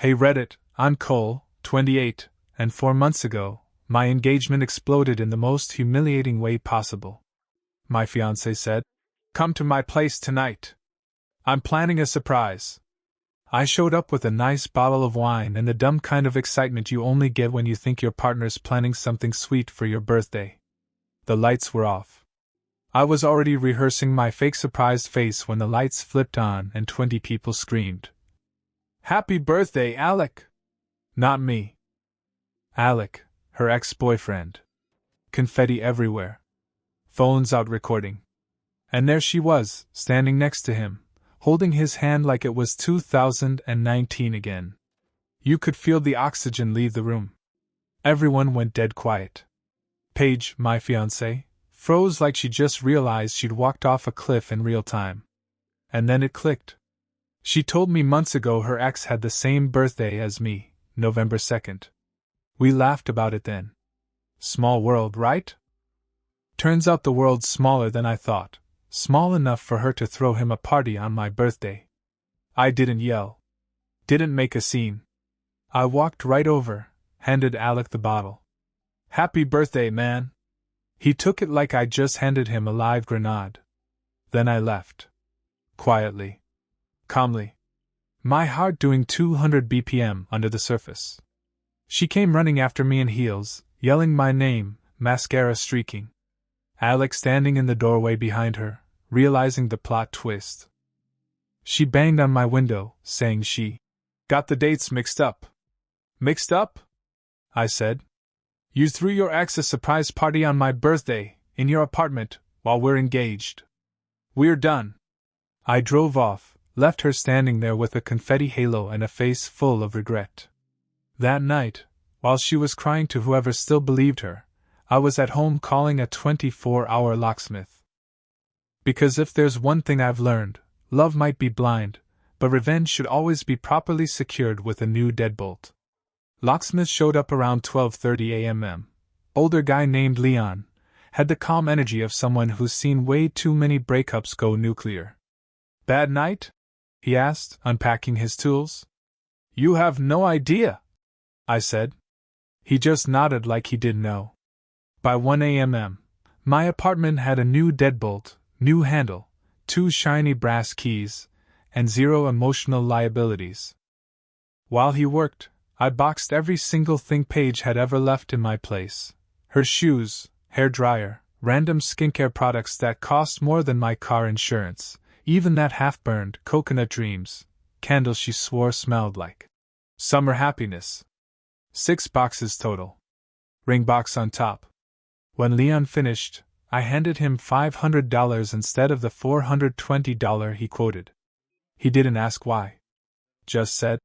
Hey Reddit, I'm Cole, 28, and 4 months ago, my engagement exploded in the most humiliating way possible. My fiancée said, "Come to my place tonight. I'm planning a surprise." I showed up with a nice bottle of wine and the dumb kind of excitement you only get when you think your partner's planning something sweet for your birthday. The lights were off. I was already rehearsing my fake surprised face when the lights flipped on and 20 people screamed, "Happy birthday, Alec!" Not me. Alec, her ex-boyfriend. Confetti everywhere. Phones out recording. And there she was, standing next to him, holding his hand like it was 2019 again. You could feel the oxygen leave the room. Everyone went dead quiet. Paige, my fiancée, froze like she just realized she'd walked off a cliff in real time. And then it clicked. She told me months ago her ex had the same birthday as me, November 2nd. We laughed about it then. Small world, right? Turns out the world's smaller than I thought, small enough for her to throw him a party on my birthday. I didn't yell. Didn't make a scene. I walked right over, handed Alec the bottle. "Happy birthday, man." He took it like I just handed him a live grenade. Then I left. Quietly. Calmly. My heart doing 200 BPM under the surface. She came running after me in heels, yelling my name, mascara streaking. Alec standing in the doorway behind her, realizing the plot twist. She banged on my window, saying she got the dates mixed up. "Mixed up?" I said. "You threw your ex a surprise party on my birthday, in your apartment, while we're engaged. We're done." I drove off, left her standing there with a confetti halo and a face full of regret. That night, while she was crying to whoever still believed her, I was at home calling a 24-hour locksmith. Because if there's one thing I've learned, love might be blind, but revenge should always be properly secured with a new deadbolt. Locksmith showed up around 12:30 a.m. Older guy named Leon, had the calm energy of someone who's seen way too many breakups go nuclear. "Bad night?" he asked, unpacking his tools. "You have no idea," I said. He just nodded like he didn't know. By 1 a.m., my apartment had a new deadbolt, new handle, 2 shiny brass keys, and 0 emotional liabilities. While he worked, I boxed every single thing Paige had ever left in my place. Her shoes, hair dryer, random skincare products that cost more than my car insurance, even that half-burned Coconut Dreams candle she swore smelled like summer happiness. 6 boxes total. Ring box on top. When Leon finished, I handed him $500 instead of the $420 he quoted. He didn't ask why. Just said,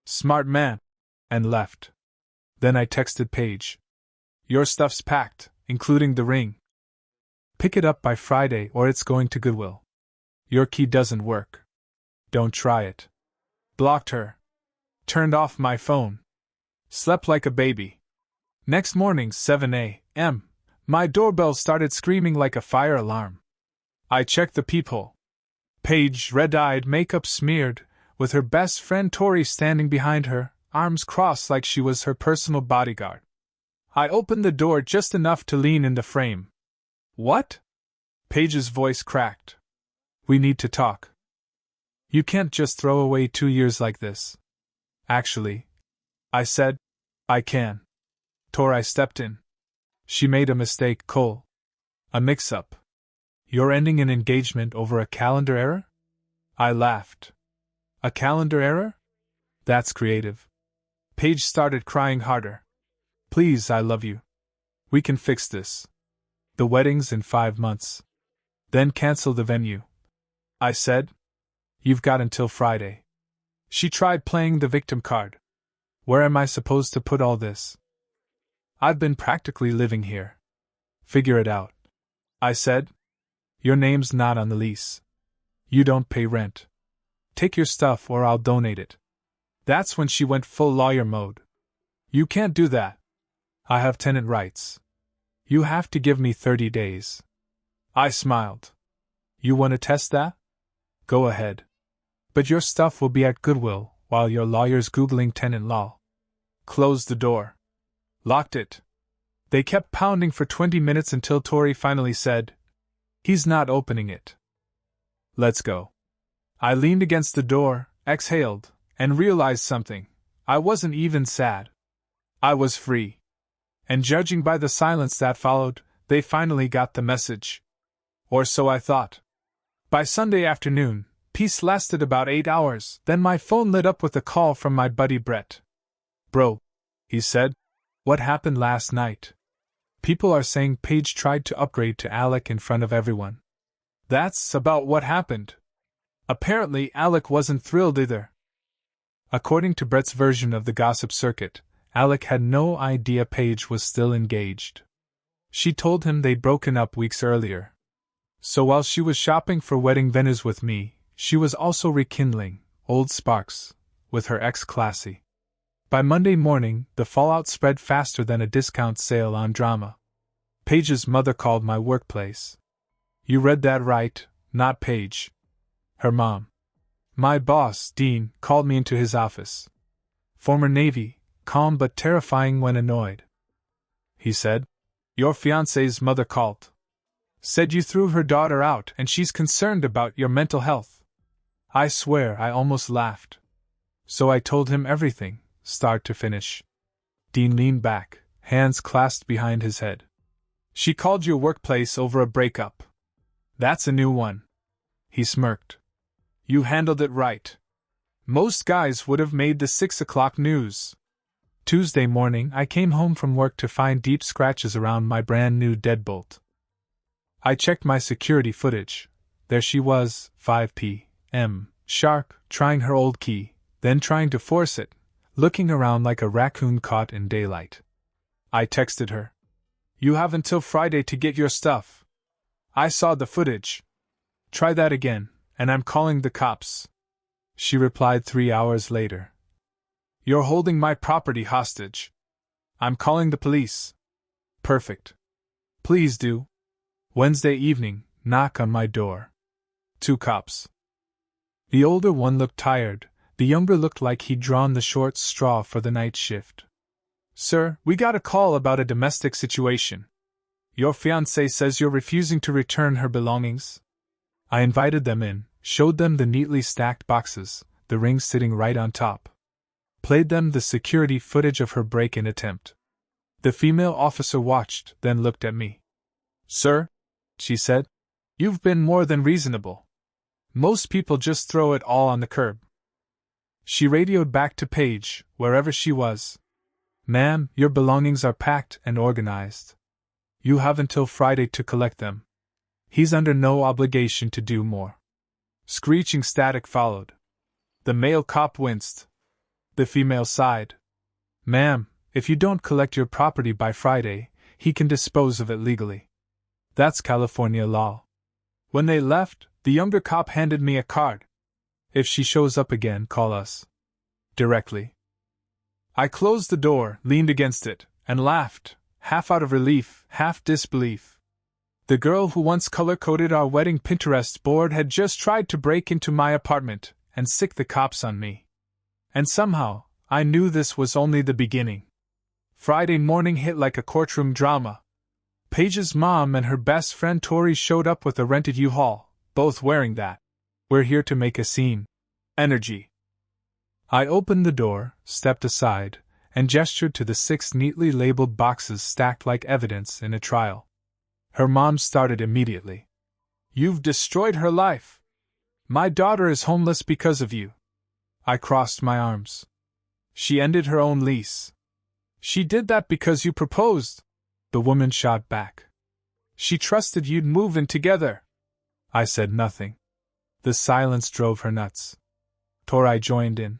"Smart man," and left. Then I texted Paige. "Your stuff's packed, including the ring. Pick it up by Friday or it's going to Goodwill. Your key doesn't work. Don't try it." Blocked her. Turned off my phone. Slept like a baby. Next morning, 7 a.m., my doorbell started screaming like a fire alarm. I checked the peephole. Paige, red-eyed, makeup smeared, with her best friend Tori standing behind her, arms crossed like she was her personal bodyguard. I opened the door just enough to lean in the frame. "What?" Paige's voice cracked. "We need to talk. You can't just throw away 2 years like this." "Actually," I said, "I can." Tori stepped in. "She made a mistake, Cole. A mix-up. You're ending an engagement over a calendar error?" I laughed. "A calendar error? That's creative." Paige started crying harder. "Please, I love you. We can fix this. The wedding's in 5 months. Then cancel the venue." I said, "You've got until Friday." She tried playing the victim card. "Where am I supposed to put all this? I've been practically living here. Figure it out." I said, "Your name's not on the lease. You don't pay rent. Take your stuff or I'll donate it." That's when she went full lawyer mode. "You can't do that. I have tenant rights. You have to give me 30 days. I smiled. "You want to test that? Go ahead. But your stuff will be at Goodwill, while your lawyer's Googling tenant law. Closed the door. Locked it. They kept pounding for 20 minutes until Tori finally said, "He's not opening it. Let's go." I leaned against the door, exhaled, and realized something. I wasn't even sad. I was free. And judging by the silence that followed, they finally got the message. Or so I thought. By Sunday afternoon, peace lasted about 8 hours, then my phone lit up with a call from my buddy Brett. "Bro," he said, "what happened last night? People are saying Paige tried to upgrade to Alec in front of everyone." That's about what happened. Apparently, Alec wasn't thrilled either. According to Brett's version of the gossip circuit, Alec had no idea Paige was still engaged. She told him they'd broken up weeks earlier. So while she was shopping for wedding venues with me, she was also rekindling old sparks with her ex Classy. By Monday morning, the fallout spread faster than a discount sale on drama. Paige's mother called my workplace. You read that right, not Paige. Her mom. My boss, Dean, called me into his office. Former Navy, calm but terrifying when annoyed. He said, "Your fiancée's mother called. Said you threw her daughter out and she's concerned about your mental health." I swear I almost laughed. So I told him everything, start to finish. Dean leaned back, hands clasped behind his head. "She called your workplace over a breakup. That's a new one." He smirked. "You handled it right. Most guys would have made the 6 o'clock news." Tuesday morning, I came home from work to find deep scratches around my brand new deadbolt. I checked my security footage. There she was, 5 p.m. sharp, trying her old key, then trying to force it, looking around like a raccoon caught in daylight. I texted her, "You have until Friday to get your stuff. I saw the footage. Try that again, and I'm calling the cops." She replied 3 hours later, "You're holding my property hostage. I'm calling the police." Perfect. Please do. Wednesday evening, knock on my door. 2 cops. The older one looked tired, the younger looked like he'd drawn the short straw for the night shift. "Sir, we got a call about a domestic situation. Your fiancée says you're refusing to return her belongings." I invited them in, showed them the neatly stacked boxes, the ring sitting right on top. Played them the security footage of her break-in attempt. The female officer watched, then looked at me. "Sir," she said, "you've been more than reasonable. Most people just throw it all on the curb." She radioed back to Paige, wherever she was. "Ma'am, your belongings are packed and organized. You have until Friday to collect them. He's under no obligation to do more." Screeching static followed. The male cop winced. The female sighed. "Ma'am, if you don't collect your property by Friday, he can dispose of it legally. That's California law." When they left, the younger cop handed me a card. "If she shows up again, call us directly." I closed the door, leaned against it, and laughed, half out of relief, half disbelief. The girl who once color-coded our wedding Pinterest board had just tried to break into my apartment and sick the cops on me. And somehow, I knew this was only the beginning. Friday morning hit like a courtroom drama. Paige's mom and her best friend Tori showed up with a rented U-Haul, both wearing that "we're here to make a scene" energy. I opened the door, stepped aside, and gestured to the 6 neatly labeled boxes stacked like evidence in a trial. Her mom started immediately. "You've destroyed her life. My daughter is homeless because of you." I crossed my arms. "She ended her own lease." "She did that because you proposed," the woman shot back. "She trusted you'd move in together." I said nothing. The silence drove her nuts. Tori joined in.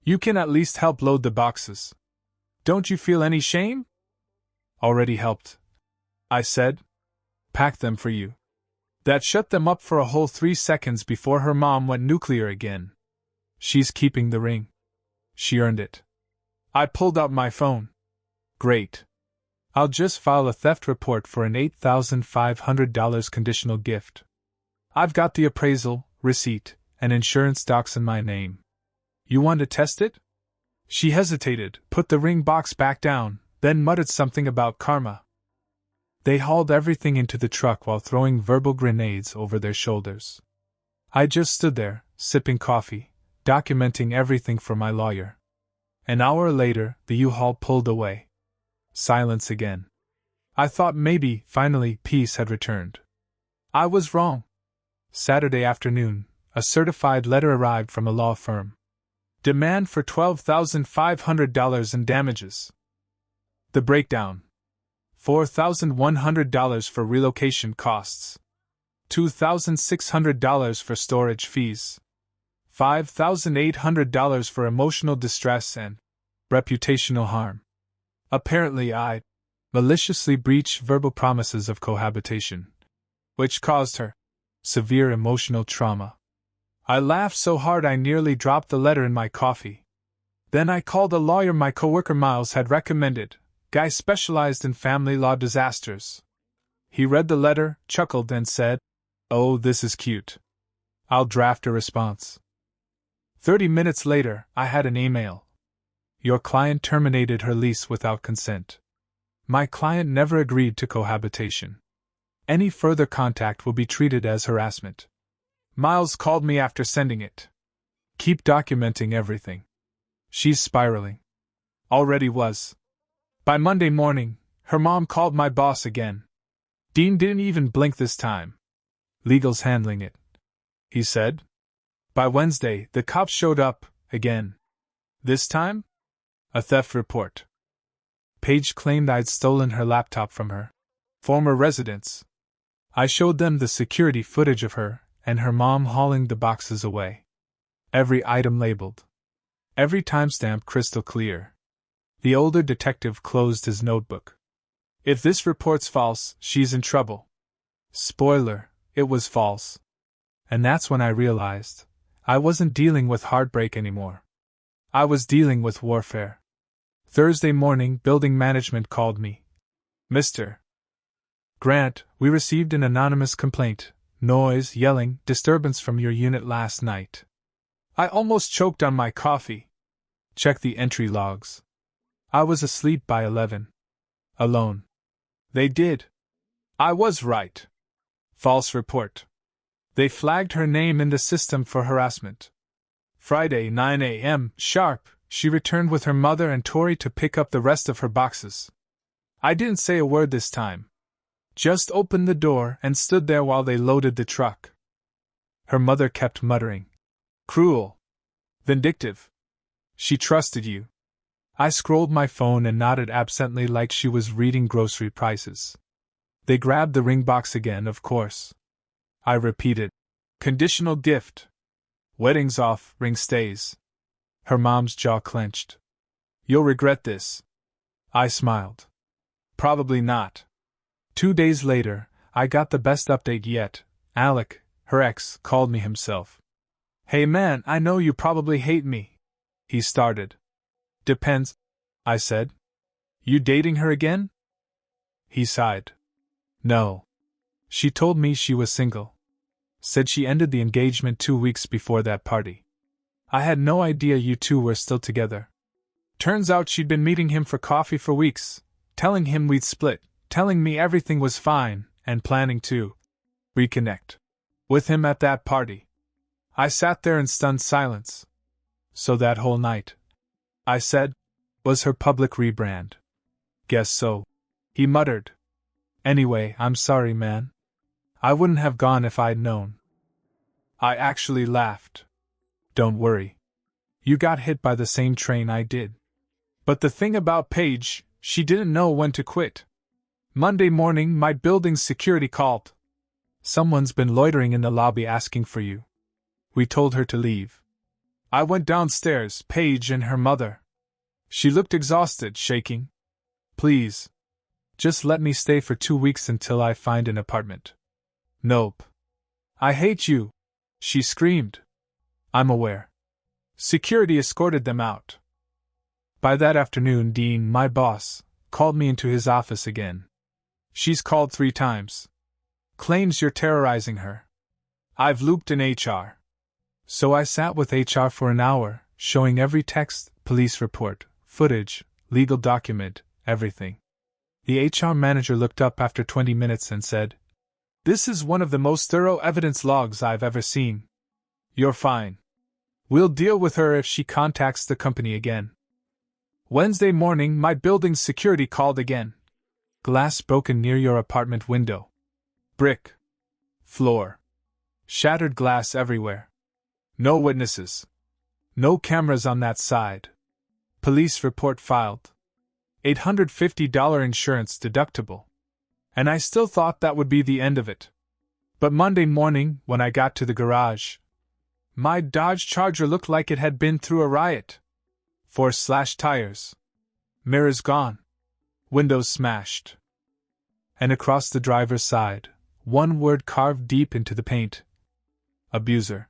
"You can at least help load the boxes. Don't you feel any shame?" "Already helped," I said. "Packed them for you." That shut them up for a whole 3 seconds before her mom went nuclear again. "She's keeping the ring. She earned it." I pulled out my phone. "Great. I'll just file a theft report for an $8,500 conditional gift. I've got the appraisal, receipt, and insurance docs in my name. You want to test it? She hesitated, put the ring box back down, then muttered something about karma. They hauled everything into the truck while throwing verbal grenades over their shoulders. I just stood there, sipping coffee, documenting everything for my lawyer. An hour later, the U-Haul pulled away. Silence again. I thought maybe, finally, peace had returned. I was wrong. Saturday afternoon, a certified letter arrived from a law firm. Demand for $12,500 in damages. The breakdown: $4,100 for relocation costs, $2,600 for storage fees, $5,800 for emotional distress and reputational harm. Apparently I maliciously breached verbal promises of cohabitation, which caused her severe emotional trauma. I laughed so hard I nearly dropped the letter in my coffee. Then I called a lawyer my coworker Miles had recommended, guy specialized in family law disasters. He read the letter, chuckled, and said, "Oh, this is cute. I'll draft a response." 30 minutes later, I had an email. Your client terminated her lease without consent. My client never agreed to cohabitation. Any further contact will be treated as harassment. Miles called me after sending it. Keep documenting everything. She's spiraling. Already was. By Monday morning, her mom called my boss again. Dean didn't even blink this time. Legal's handling it, he said. By Wednesday, the cops showed up, again. This time? A theft report. Paige claimed I'd stolen her laptop from her former residence. I showed them the security footage of her and her mom hauling the boxes away. Every item labeled. Every timestamp crystal clear. The older detective closed his notebook. If this report's false, she's in trouble. Spoiler, it was false. And that's when I realized I wasn't dealing with heartbreak anymore. I was dealing with warfare. Thursday morning, building management called me. Mr. Grant, we received an anonymous complaint. Noise, yelling, disturbance from your unit last night. I almost choked on my coffee. Check the entry logs. I was asleep by 11. Alone. They did. I was right. False report. They flagged her name in the system for harassment. Friday, 9 a.m., sharp, she returned with her mother and Tori to pick up the rest of her boxes. I didn't say a word this time. Just opened the door and stood there while they loaded the truck. Her mother kept muttering. Cruel. Vindictive. She trusted you. I scrolled my phone and nodded absently like she was reading grocery prices. They grabbed the ring box again, of course. I repeated. Conditional gift. Wedding's off, ring stays. Her mom's jaw clenched. You'll regret this. I smiled. Probably not. 2 days later, I got the best update yet. Alec, her ex, called me himself. Hey man, I know you probably hate me. He started. Depends, I said. You dating her again? He sighed. No. She told me she was single. Said she ended the engagement 2 weeks before that party. I had no idea you two were still together. Turns out she'd been meeting him for coffee for weeks, telling him we'd split, telling me everything was fine, and planning to reconnect with him at that party. I sat there in stunned silence. So that whole night, I said, was her public rebrand. Guess so, he muttered. Anyway, I'm sorry, man. I wouldn't have gone if I'd known. I actually laughed. Don't worry. You got hit by the same train I did. But the thing about Paige, she didn't know when to quit. Monday morning, my building's security called. Someone's been loitering in the lobby asking for you. We told her to leave. I went downstairs, Paige and her mother. She looked exhausted, shaking. Please. Just let me stay for 2 weeks until I find an apartment. Nope. I hate you, she screamed. I'm aware. Security escorted them out. By that afternoon, Dean, my boss, called me into his office again. She's called 3 times. Claims you're terrorizing her. I've looped in HR. So I sat with HR for an hour, showing every text, police report, footage, legal document, everything. The HR manager looked up after 20 minutes and said, "This is one of the most thorough evidence logs I've ever seen. You're fine. We'll deal with her if she contacts the company again." Wednesday morning, my building's security called again. Glass broken near your apartment window. Brick. Floor. Shattered glass everywhere. No witnesses. No cameras on that side. Police report filed. $850 insurance deductible. And I still thought that would be the end of it. But Monday morning, when I got to the garage, my Dodge Charger looked like it had been through a riot. 4 slashed tires. Mirrors gone. Windows smashed. And across the driver's side, one word carved deep into the paint. Abuser.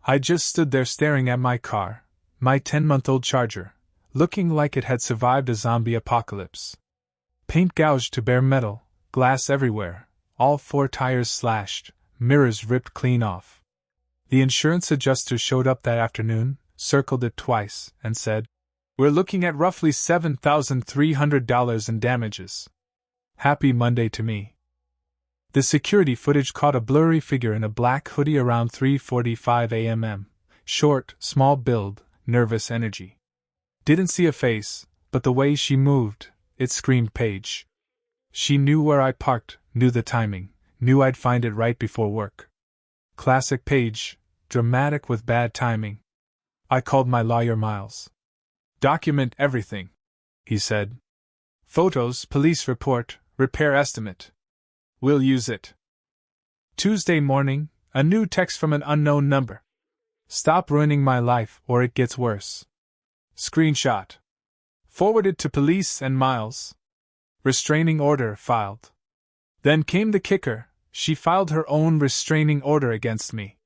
I just stood there staring at my car, my 10-month-old Charger, looking like it had survived a zombie apocalypse. Paint gouged to bare metal, glass everywhere, all 4 tires slashed, mirrors ripped clean off. The insurance adjuster showed up that afternoon, circled it twice, and said, "We're looking at roughly $7,300 in damages." Happy Monday to me. The security footage caught a blurry figure in a black hoodie around 3:45 a.m. Short, small build, nervous energy. Didn't see a face, but the way she moved, it screamed Paige. She knew where I parked, knew the timing, knew I'd find it right before work. Classic Paige, dramatic with bad timing. I called my lawyer Miles. "Document everything," he said. "Photos, police report, repair estimate. We'll use it." Tuesday morning, a new text from an unknown number. "Stop ruining my life or it gets worse." Screenshot. Forwarded to police and Miles. Restraining order filed. Then came the kicker, she filed her own restraining order against me.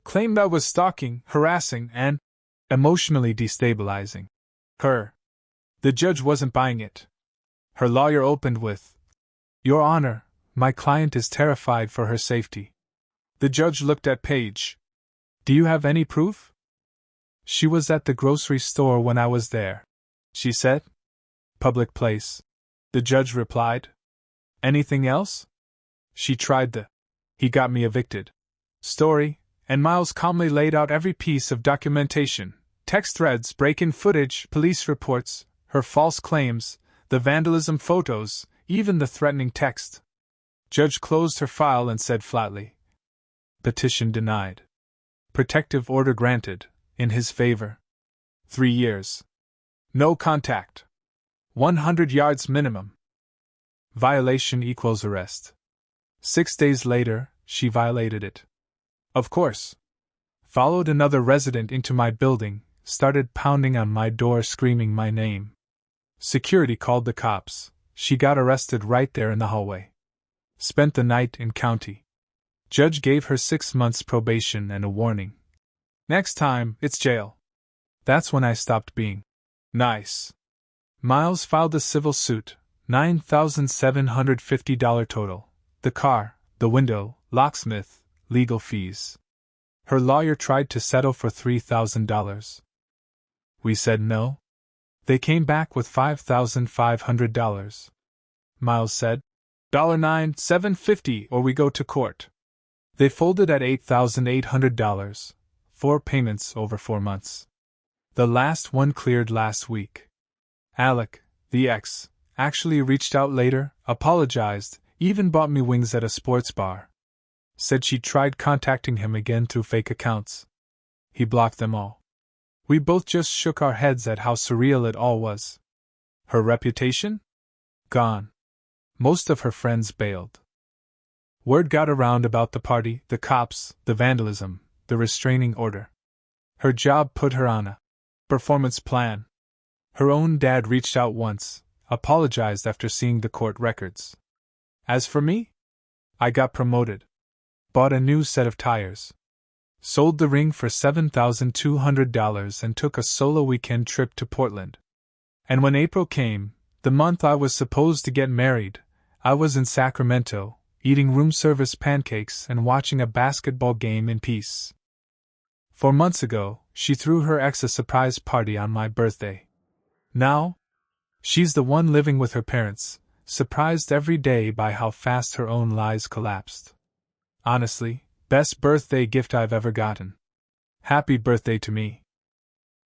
Claimed I was stalking, harassing, and emotionally destabilizing her. The judge wasn't buying it. Her lawyer opened with, "Your Honor, my client is terrified for her safety." The judge looked at Paige. "Do you have any proof?" "She was at the grocery store when I was there," she said. "Public place," the judge replied. "Anything else?" She tried the "he got me evicted" story, and Miles calmly laid out every piece of documentation, text threads, break-in footage, police reports, her false claims, the vandalism photos, even the threatening text. Judge closed her file and said flatly, "Petition denied. Protective order granted, in his favor. 3 years. No contact. 100 yards minimum. Violation equals arrest." 6 days later, she violated it. Of course. Followed another resident into my building, started pounding on my door screaming my name. Security called the cops. She got arrested right there in the hallway. Spent the night in county. Judge gave her 6 months probation and a warning. Next time, it's jail. That's when I stopped being nice. Miles filed a civil suit, $9,750 total. The car, the window, locksmith, legal fees. Her lawyer tried to settle for $3,000. We said no. They came back with $5,500. Miles said, $9,750 or we go to court. They folded at $8,800, 4 payments over 4 months. The last one cleared last week. Alec, the ex, actually reached out later, apologized, even bought me wings at a sports bar. Said she tried contacting him again through fake accounts. He blocked them all. We both just shook our heads at how surreal it all was. Her reputation? Gone. Most of her friends bailed. Word got around about the party, the cops, the vandalism, the restraining order. Her job put her on a performance plan. Her own dad reached out once, apologized after seeing the court records. As for me, I got promoted. Bought a new set of tires. Sold the ring for $7,200 and took a solo weekend trip to Portland. And when April came, the month I was supposed to get married, I was in Sacramento, eating room service pancakes and watching a basketball game in peace. 4 months ago, she threw her ex a surprise party on my birthday. Now, she's the one living with her parents, surprised every day by how fast her own lies collapsed. Honestly, best birthday gift I've ever gotten. Happy birthday to me.